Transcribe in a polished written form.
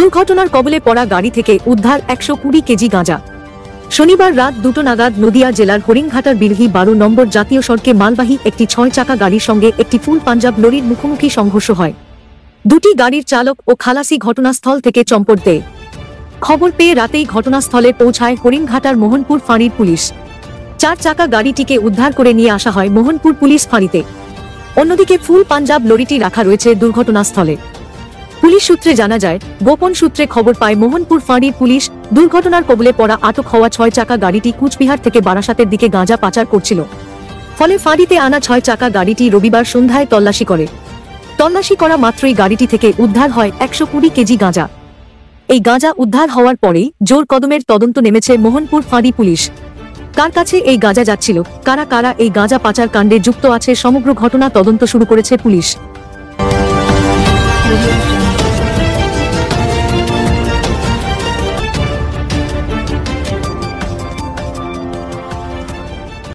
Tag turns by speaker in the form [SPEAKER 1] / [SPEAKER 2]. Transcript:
[SPEAKER 1] দুর্ঘটনার কবলে পড়া গাড়ি থেকে উদ্ধার 120 কেজি গাঁজা। শনিবার রাত 2টো নাগাদ নদিয়া জেলার হরিণঘাটার বিলহি 12 নম্বর জাতীয় সড়কে মালবাহী একটি 6 চাকা গাড়ির সঙ্গে একটি ফুল পাঞ্জাব লরির মুখোমুখি সংঘর্ষ হয়। দুটি গাড়ির চালক ও খালাসি ঘটনাস্থল থেকে চম্পট দেয়। খবর পেয়ে রাতেই ঘটনাস্থলে পৌঁছায় হরিণঘাটার মোহনপুর ফাঁড়ির পুলিশ। 4 চাকা গাড়িটিকে উদ্ধার করে নিয়ে আসা হয় মোহনপুর পুলিশ ফাঁড়িতে। অন্যদিকে ফুল পাঞ্জাব লরিটি রাখা রয়েছে দুর্ঘটনাস্থলে। পুলিশ সূত্রে জানা যায়, গোপন সূত্রে খবর পায় মোহনপুর ফাঁড়ির পুলিশ দুর্ঘটনার কবলে পড়া আটক হওয়া 6 চাকা গাড়িটি কুচবিহার থেকে বারাসাতের দিকে গাঁজা পাচার করছিল। ফলে ফাঁড়িতে আনা 6 চাকা গাড়িটি রবিবার সন্ধ্যায় তল্লাশি করে। তল্লাশি করা মাত্রই গাড়িটি থেকে উদ্ধার হয় 120 কেজি গাঁজা। এই গাঁজা উদ্ধার হওয়ার পরেই জোর কদমের তদন্ত নেমেছে মোহনপুর ফাঁড়ি পুলিশ। কার কাছে এই গাঁজা যাচ্ছিল, কারা কারা এই গাঁজা পাচার কাণ্ডে যুক্ত আছে, সমগ্র ঘটনা তদন্ত শুরু করেছে পুলিশ।